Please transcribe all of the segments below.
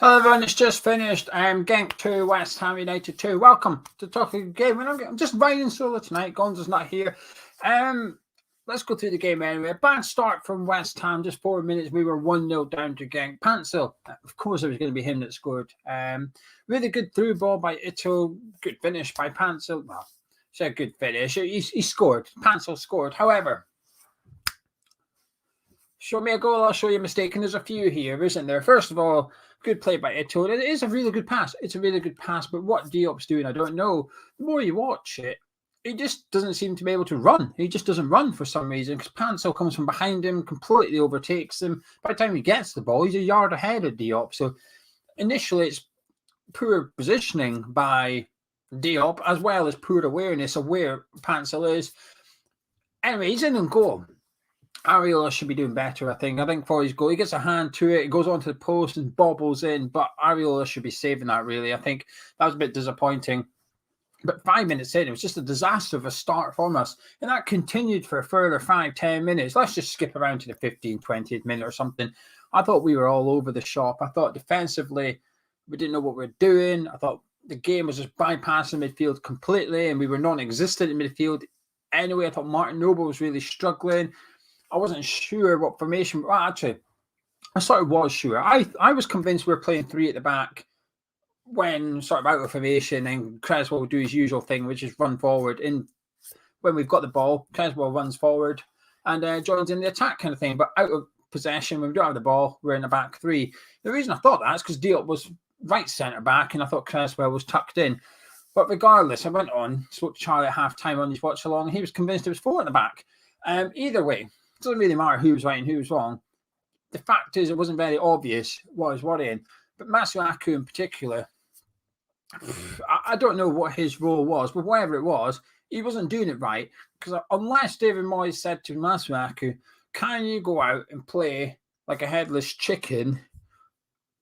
Hello everyone, it's just finished. Genk 2, West Ham United 2. Welcome to Talking Game. I'm just riding solo tonight. Gonza's not here. Let's go through the game anyway. A bad start from West Ham, just 4 minutes. We were 1-0 down to Genk. Pansil, of course it was going to be him that scored. Really good through ball by Ito. Good finish by Pansil. Well, it's a good finish. He scored. Pansil scored. However, show me a goal, I'll show you a mistake. And there's a few here, isn't there? First of all, good play by Ito. It is a really good pass. It's a really good pass, but what Diop's doing, I don't know. The more you watch it, he just doesn't seem to be able to run. He just doesn't run for some reason because Pansil comes from behind him, completely overtakes him. By the time he gets the ball, he's a yard ahead of Diop. So initially, it's poor positioning by Diop as well as poor awareness of where Pansil is. Anyway, he's in and goal. Areola should be doing better, I think. I think for his goal, he gets a hand to it, it goes onto the post and bobbles in, but Areola should be saving that, really. I think that was a bit disappointing. But 5 minutes in, it was just a disaster of a start from us. And that continued for a further 5-10 minutes. Let's just skip around to the 15th, 20th minute or something. I thought we were all over the shop. I thought defensively, we didn't know what we were doing. I thought the game was just bypassing midfield completely, and we were non-existent in midfield. Anyway, I thought Martin Noble was really struggling. I wasn't sure what formation. Well, actually, I sort of was sure. I was convinced we were playing three at the back when sort of out of formation, and Creswell would do his usual thing, which is run forward. And when we've got the ball, Creswell runs forward and joins in the attack kind of thing. But out of possession, when we don't have the ball, we're in the back three. The reason I thought that is because Diop was right centre back, and I thought Creswell was tucked in. But regardless, I went on, spoke to Charlie at half time on his watch along. He was convinced it was four at the back. Either way, it doesn't really matter who was right and who was wrong. The fact is, it wasn't very obvious what I was worrying. But Masuaku in particular, I don't know what his role was, but whatever it was, he wasn't doing it right. Because unless David Moyes said to Masuaku, can you go out and play like a headless chicken?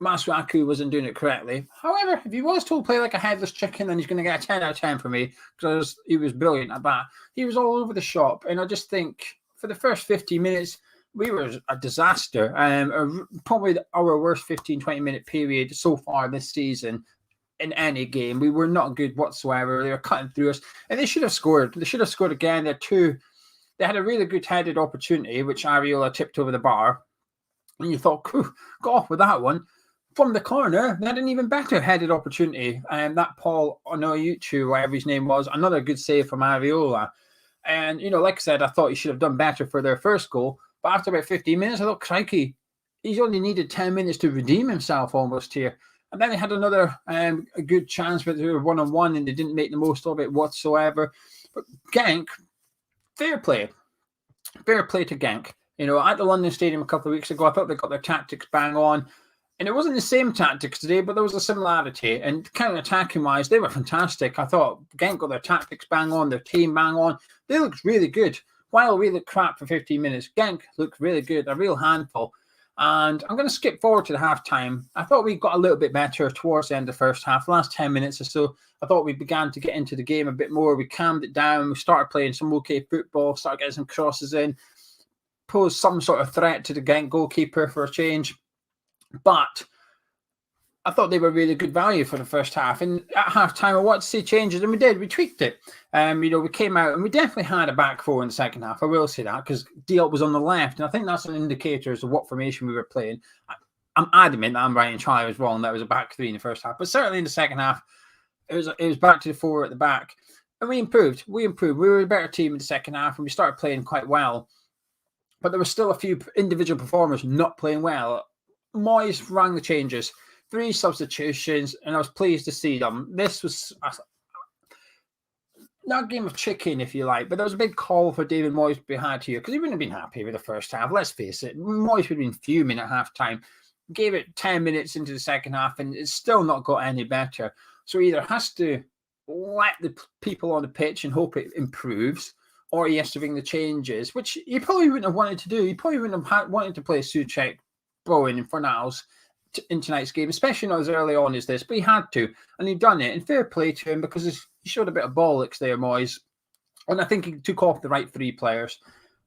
Masuaku wasn't doing it correctly. However, if he was told to play like a headless chicken, then he's going to get a 10 out of 10 for me because he was brilliant at that. He was all over the shop. And I just think for the first 15 minutes, we were a disaster. Probably our worst 15, 20-minute period so far this season in any game. We were not good whatsoever. They were cutting through us. And they should have scored. They should have scored again. They had a really good headed opportunity, which Areola tipped over the bar. And you thought, go off with that one. From the corner, they had an even better headed opportunity. And that Paul Onoyuchu, whatever his name was, another good save from Areola. And, like I said, I thought he should have done better for their first goal. But after about 15 minutes, I thought, crikey, he's only needed 10 minutes to redeem himself almost here. And then they had another a good chance, but they were one-on-one and they didn't make the most of it whatsoever. But Genk, fair play. Fair play to Genk. At the London Stadium a couple of weeks ago, I thought they got their tactics bang on. And it wasn't the same tactics today, but there was a similarity. And counter-attacking wise, they were fantastic. I thought Genk got their tactics bang on, their team bang on. They looked really good. While we looked crap for 15 minutes, Genk looked really good, a real handful. And I'm going to skip forward to the half-time. I thought we got a little bit better towards the end of the first half. The last 10 minutes or so, I thought we began to get into the game a bit more. We calmed it down. We started playing some okay football, started getting some crosses in, posed some sort of threat to the Genk goalkeeper for a change. But I thought they were really good value for the first half. And at half-time, I wanted to see changes, and we did. We tweaked it. We came out, and we definitely had a back four in the second half. I will say that, because Diop was on the left, and I think that's an indicator as to what formation we were playing. I'm adamant that I'm right and Charlie was wrong. That was a back three in the first half. But certainly in the second half, it was back to the four at the back. And we improved. We were a better team in the second half, and we started playing quite well. But there were still a few individual performers not playing well. Moyes rang the changes. 3 substitutions, and I was pleased to see them. This was not a game of chicken, if you like, but there was a big call for David Moyes to be had here because he wouldn't have been happy with the first half. Let's face it. Moyes would have been fuming at half-time. Gave it 10 minutes into the second half, and it's still not got any better. So he either has to let the people on the pitch and hope it improves, or he has to bring the changes, which he probably wouldn't have wanted to do. He probably wouldn't have wanted to play Souček, Bowen, and Fornals in tonight's game, especially not as early on as this, but he had to, and he'd done it. And fair play to him because he showed a bit of bollocks there, Moyes. And I think he took off the right 3 players.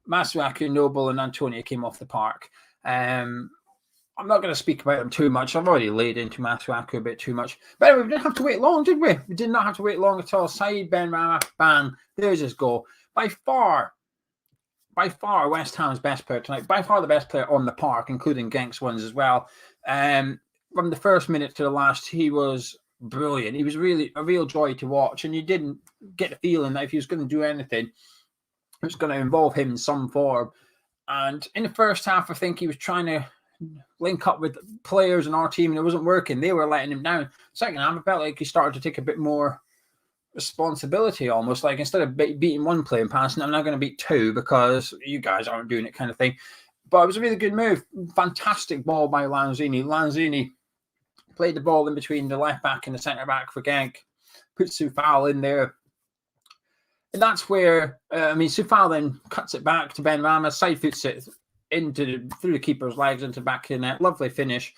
Masuaku, Noble, and Antonio came off the park. I'm not going to speak about them too much. I've already laid into Masuaku a bit too much. But anyway, we didn't have to wait long, did we? We did not have to wait long at all. Saeed Benrahma, bang, there's his goal. By far, West Ham's best player tonight. By far the best player on the park, including Genk's ones as well. From the first minute to the last, he was brilliant. He was really a real joy to watch, and you didn't get the feeling that if he was going to do anything, it was going to involve him in some form. And in the first half, I think he was trying to link up with players in our team, and it wasn't working. They were letting him down. Second half, I felt like he started to take a bit more responsibility, almost like instead of beating one player and passing, I'm not going to beat two because you guys aren't doing it, kind of thing. But it was a really good move. Fantastic ball by Lanzini. Lanzini played the ball in between the left back and the centre back for Genk, put Soufal in there. And that's where, Soufal then cuts it back to Benrahma, side foots it through the keeper's legs into back in net. Lovely finish.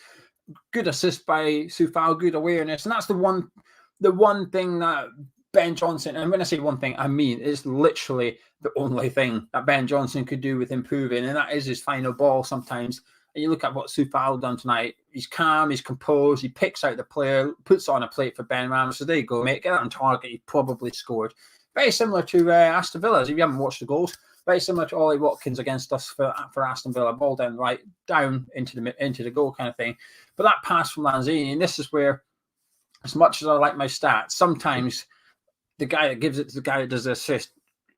Good assist by Soufal, good awareness. And that's the one thing that Ben Johnson, and when I say one thing, I mean it's literally the only thing that Ben Johnson could do with improving, and that is his final ball sometimes. And you look at what Soufal done tonight. He's calm, he's composed, he picks out the player, puts it on a plate for Benrahma. So there you go, mate. Get that on target. He probably scored. Very similar to Aston Villa. If you haven't watched the goals, very similar to Ollie Watkins against us for Aston Villa. Ball down into the goal kind of thing. But that pass from Lanzini, and this is where, as much as I like my stats, sometimes the guy that gives it to the guy that does the assist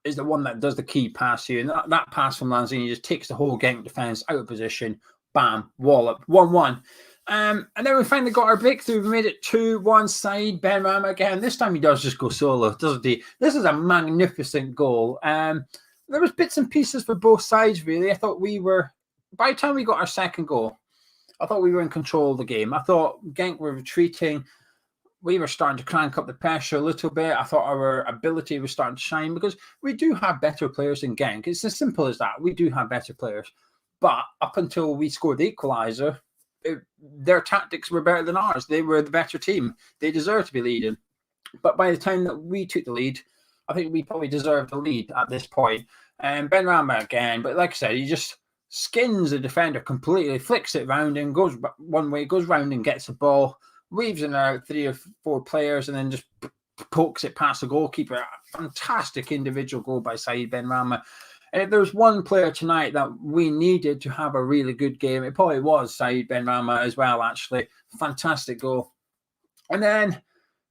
is the one that does the key pass here. And that pass from Lanzini just takes the whole Genk defence out of position. Bam, wallop, 1-1. And then we finally got our breakthrough. We made it 2-1 side. Benrahma again. This time he does just go solo, doesn't he? This is a magnificent goal. There was bits and pieces for both sides, really. I thought by the time we got our second goal, I thought we were in control of the game. I thought Genk were retreating. We were starting to crank up the pressure a little bit. I thought our ability was starting to shine because we do have better players than Genk. It's as simple as that. We do have better players. But up until we scored the equaliser, their tactics were better than ours. They were the better team. They deserved to be leading. But by the time that we took the lead, I think we probably deserved the lead at this point. Benrahma again. But like I said, he just skins the defender completely, flicks it round and goes one way, goes round and gets the ball, weaves in out 3 or 4 players, and then just pokes it past the goalkeeper. Fantastic individual goal by Saeed Benrahma. And if there's one player tonight that we needed to have a really good game, it probably was Saeed Benrahma as well, actually. Fantastic goal. And then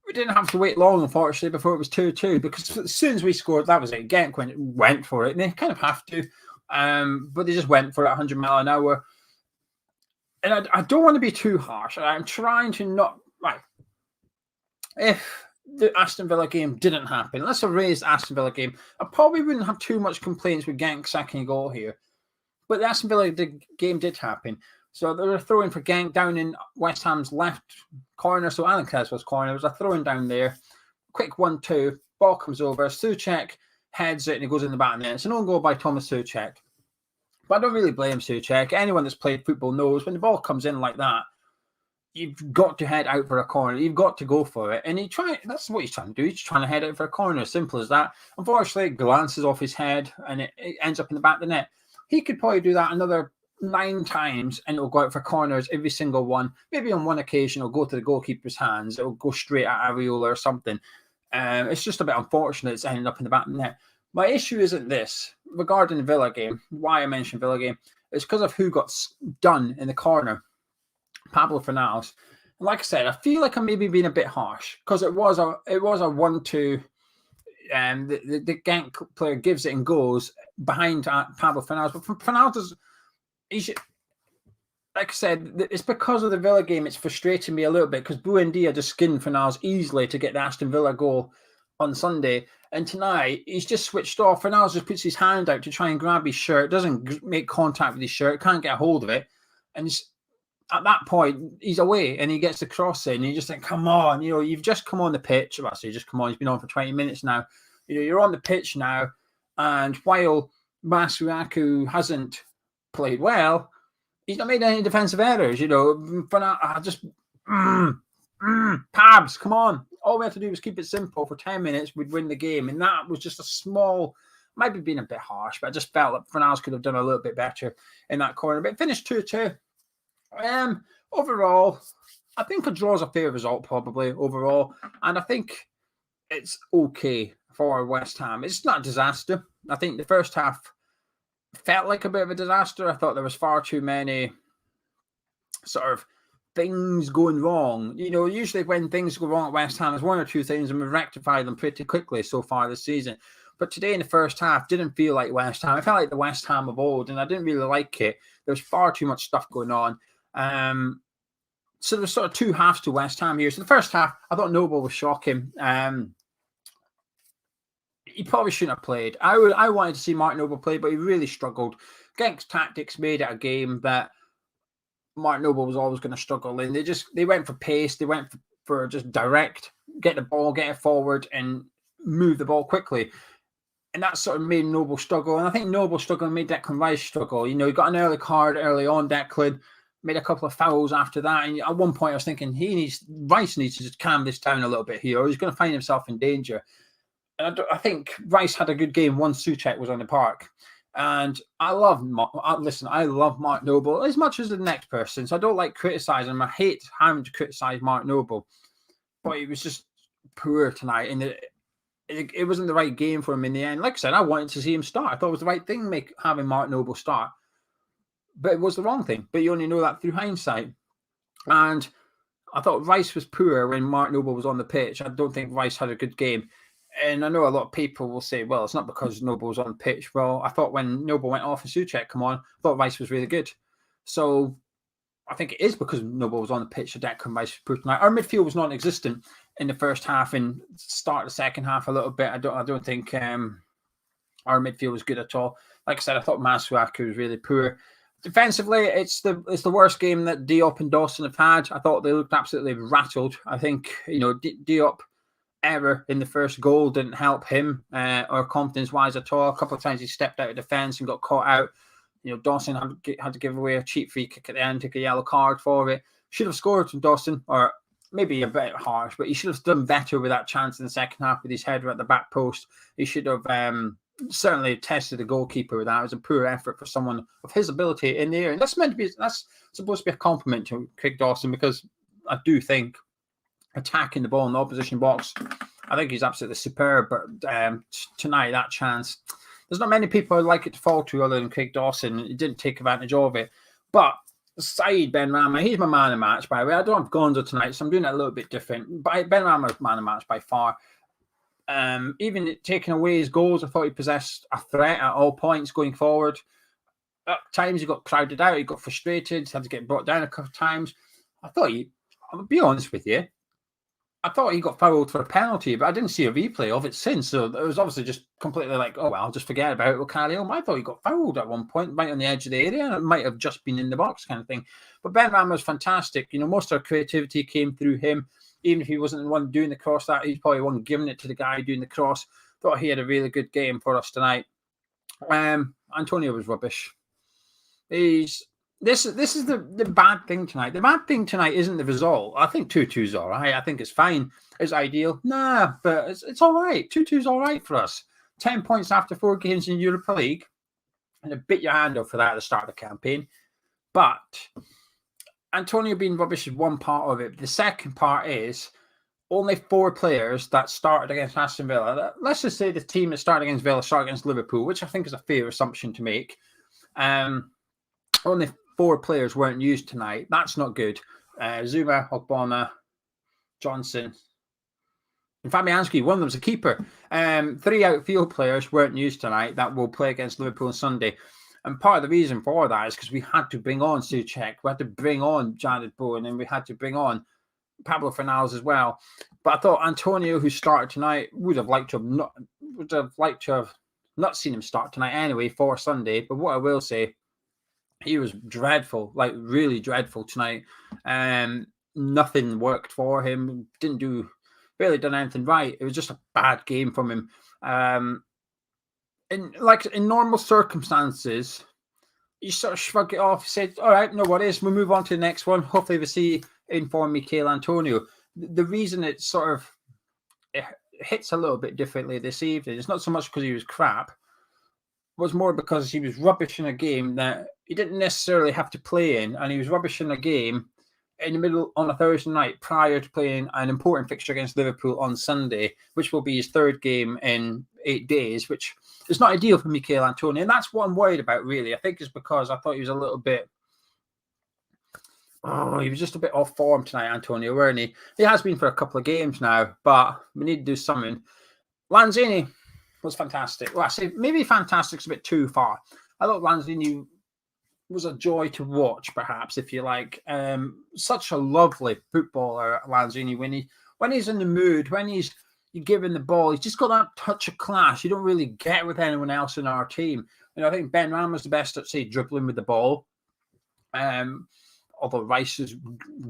we didn't have to wait long, unfortunately, before it was 2-2, because as soon as we scored, that was it. Genk went for it, and they kind of have to, but they just went for it 100 mile an hour. And I don't want to be too harsh. I'm trying to not, if the Aston Villa game didn't happen, let's erase the Aston Villa game, I probably wouldn't have too much complaints with Genk second goal here. But the Aston Villa game did happen. So they were throwing for Genk down in West Ham's left corner. So Alan Creswell's corner. There was a throwing down there. Quick 1-2. Ball comes over. Souček heads it and it goes in the back of the net. It's an own goal by Thomas Souček. But I don't really blame Souček. Anyone that's played football knows when the ball comes in like that, you've got to head out for a corner. You've got to go for it. And that's what he's trying to do. He's trying to head out for a corner. Simple as that. Unfortunately, it glances off his head and it ends up in the back of the net. He could probably do that another 9 times and it'll go out for corners, every single one. Maybe on one occasion it'll go to the goalkeeper's hands. It'll go straight at Areola or something. It's just a bit unfortunate it's ended up in the back of the net. My issue isn't this. Regarding the Villa game, why I mentioned Villa game, it's because of who got done in the corner. Pablo Fornals. And like I said, I feel like I'm maybe being a bit harsh because it was a 1-2. And the Genk player gives it and goes behind Pablo Fornals. But Fornals like I said, it's because of the Villa game. It's frustrating me a little bit because Buendia just skinned Fornals easily to get the Aston Villa goal on Sunday. And tonight, he's just switched off. Fornals just puts his hand out to try and grab his shirt, doesn't make contact with his shirt, can't get a hold of it. And at that point, he's away and he gets the cross in. And you just think, come on, you've just come on the pitch. Well, I say just come on, he's been on for 20 minutes now. You're on the pitch now. And while Masuaku hasn't played well, he's not made any defensive errors. Pabs, come on. All we had to do was keep it simple for 10 minutes. We'd win the game. And that was just a small, might be being a bit harsh, but I just felt that Fornals could have done a little bit better in that corner. But it finished 2-2. Overall, I think a draw is a fair result, probably, overall. And I think it's okay for West Ham. It's not a disaster. I think the first half felt like a bit of a disaster. I thought there was far too many sort of things going wrong. Usually when things go wrong at West Ham, there's one or two things and we've rectified them pretty quickly so far this season. But today in the first half didn't feel like West Ham. I felt like the West Ham of old, and I didn't really like it. There was far too much stuff going on. So there was sort of two halves to West Ham here. So the first half, I thought Noble was shocking. He probably shouldn't have played. I wanted to see Mark Noble play, but he really struggled. Genk's tactics made it a game that Mark Noble was always going to struggle in. They went for pace. They went for just direct, get the ball, get it forward, and move the ball quickly. And that sort of made Noble struggle. And I think Noble struggle made Declan Rice struggle. He got an early card early on, Declan, made a couple of fouls after that. And at one point I was thinking Rice needs to just calm this down a little bit here, or he's going to find himself in danger. And I think Rice had a good game once Souček was on the park. And I love Mark Noble as much as the next person. So I don't like criticising him. I hate having to criticise Mark Noble. But he was just poor tonight. And it wasn't the right game for him in the end. Like I said, I wanted to see him start. I thought it was the right thing having Mark Noble start. But it was the wrong thing. But you only know that through hindsight. And I thought Rice was poor when Mark Noble was on the pitch. I don't think Rice had a good game. And I know a lot of people will say, well, it's not because Noble was on the pitch. Well, I thought when Noble went off and Souček come on, I thought Rice was really good. So I think it is because Noble was on the pitch that Declan Rice was poor tonight. Our midfield was non-existent in the first half and start the second half a little bit. I don't think our midfield was good at all. Like I said, I thought Masuaku was really poor. Defensively, it's the worst game that Diop and Dawson have had. I thought they looked absolutely rattled. I think Diop error in the first goal didn't help him or confidence-wise at all. A couple of times he stepped out of defence and got caught out. Dawson had to give away a cheap free kick at the end, take a yellow card for it. Should have scored from Dawson, or maybe a bit harsh, but he should have done better with that chance in the second half with his header at the back post. He should have certainly tested the goalkeeper with that. It was a poor effort for someone of his ability in the air. And that's supposed to be a compliment to Craig Dawson, because I do think attacking the ball in the opposition box, I think he's absolutely superb. But tonight, that chance, there's not many people I'd like it to fall to other than Craig Dawson. He didn't take advantage of it. But aside Benrahma, he's my man of match, by the way. I don't have Gonzo tonight, so I'm doing it a little bit different. But Benrahma's man of match by far. Even taking away his goals, I thought he possessed a threat at all points going forward. At times he got crowded out, he got frustrated, had to get brought down a couple of times. I'll be honest with you, I thought he got fouled for a penalty, but I didn't see a replay of it since. So it was obviously just completely like, oh, well, I'll just forget about it. We'll carry on. I thought he got fouled at one point, right on the edge of the area, and it might have just been in the box kind of thing. But Benrahma was fantastic. Most of our creativity came through him. Even if he wasn't the one doing the cross, he's probably the one giving it to the guy doing the cross. Thought he had a really good game for us tonight. Antonio was rubbish. This is the bad thing tonight. The bad thing tonight isn't the result. I think 2-2 is all right. I think it's fine. It's ideal. Nah, but it's all right. 2-2 is all right for us. 10 points after 4 games in Europa League. And I bit your hand off for that at the start of the campaign. But Antonio being rubbish is one part of it. The second part is only 4 players that started against Aston Villa. Let's just say the team that started against Villa started against Liverpool, which I think is a fair assumption to make. Only 4 players weren't used tonight. That's not good. Zuma, Ogbonna, Johnson, and Fabianski. One of them's a keeper. 3 outfield players weren't used tonight that will play against Liverpool on Sunday. And part of the reason for that is because we had to bring on Souček, we had to bring on Jared Bowen, and we had to bring on Pablo Fornals as well. But I thought Antonio, who started tonight, would have liked to have not seen him start tonight anyway for Sunday. But what I will say, he was dreadful, like really dreadful tonight. Nothing worked for him. Barely done anything right. It was just a bad game from him. In normal circumstances, you sort of shrug it off, said, all right, no worries, we'll move on to the next one. Hopefully we see inform Mikel Antonio. The reason it hits a little bit differently this evening, it's not so much because he was crap, it was more because he was rubbish in a game that he didn't necessarily have to play in, and he was rubbish in a game in the middle on a Thursday night prior to playing an important fixture against Liverpool on Sunday, which will be his third game in 8 days, which is not ideal for Michail Antonio. And that's what I'm worried about, really. I think it's because I thought he was a little bit... he was just a bit off form tonight, Antonio, weren't he? He has been for a couple of games now, but we need to do something. Lanzini was fantastic. Well, I say maybe fantastic's a bit too far. I thought Lanzini was a joy to watch, perhaps, if you like. Such a lovely footballer, Lanzini, when he's in the mood, when he's giving the ball, he's just got that touch of class you don't really get with anyone else in our team. I think Benrahma is the best at, say, dribbling with the ball. Although Rice is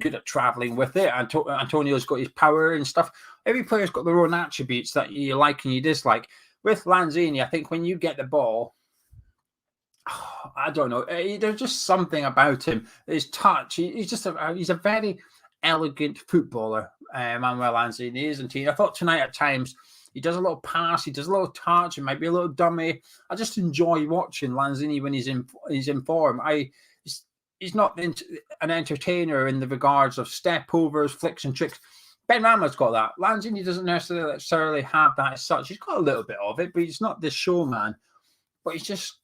good at travelling with it. Antonio's got his power and stuff. Every player's got their own attributes that you like and you dislike. With Lanzini, I think when you get the ball, I don't know. There's just something about him. His touch. He's a very elegant footballer. Manuel Lanzini, isn't he? I thought tonight at times he does a little pass, he does a little touch. It might be a little dummy. I just enjoy watching Lanzini when he's in form. He's not an entertainer in the regards of step overs, flicks and tricks. Benrahma's got that. Lanzini doesn't necessarily have that as such. He's got a little bit of it, but he's not this showman. But he's just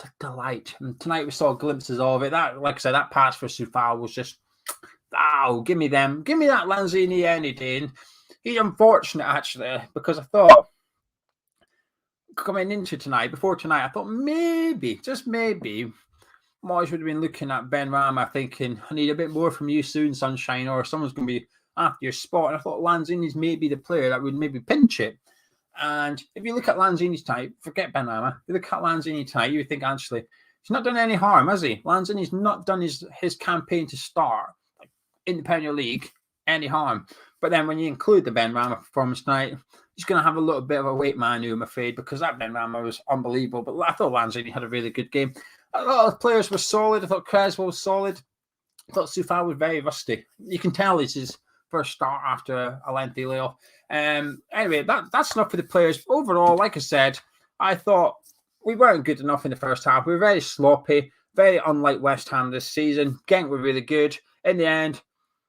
a delight. And tonight we saw glimpses of it. That, like I said, that pass for Soufal was just, give me them. Give me that Lanzini any day. And he's unfortunate, actually, because I thought coming into tonight, before tonight, I thought maybe, just maybe, Moyes would have been looking at Benrahma thinking, I need a bit more from you soon, Sunshine, or someone's going to be after your spot. And I thought Lanzini's maybe the player that would maybe pinch it. And if you look at Lanzini's type, forget Benrahma. If you look at Lanzini type, you would think, actually, he's not done any harm, has he? Lanzini's not done his campaign to start in the Premier League any harm. But then when you include the Benrahma performance tonight, he's going to have a little bit of a weight manu, I'm afraid, because that Benrahma was unbelievable. But I thought Lanzini had a really good game. A lot of players were solid. I thought Creswell was solid. I thought Soufal was very rusty. You can tell it's his first start after a lengthy layoff. Anyway, that's enough for the players. Overall, like I said, I thought we weren't good enough in the first half. We were very sloppy, very unlike West Ham this season. Genk were really good. In the end,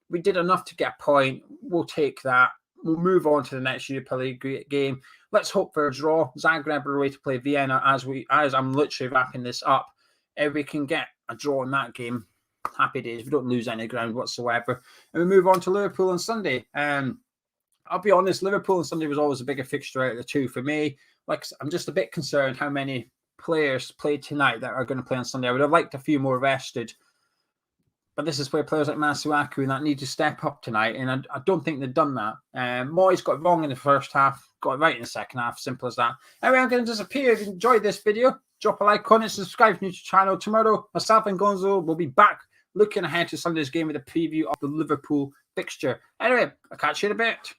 we did enough to get a point. We'll take that. We'll move on to the next Europa League game. Let's hope for a draw. Zagreb are away to play Vienna as I'm literally wrapping this up. If we can get a draw in that game, happy days. We don't lose any ground whatsoever. And we move on to Liverpool on Sunday. I'll be honest, Liverpool on Sunday was always a bigger fixture out of the two for me. I'm just a bit concerned how many players played tonight that are going to play on Sunday. I would have liked a few more rested. But this is where players like Masuaku and that need to step up tonight. And I don't think they've done that. Moyes got it wrong in the first half, got it right in the second half. Simple as that. Anyway, I'm going to disappear. If you enjoyed this video, drop a like, comment, subscribe to the channel. Tomorrow, myself and Gonzo will be back looking ahead to Sunday's game with a preview of the Liverpool fixture. Anyway, I'll catch you in a bit.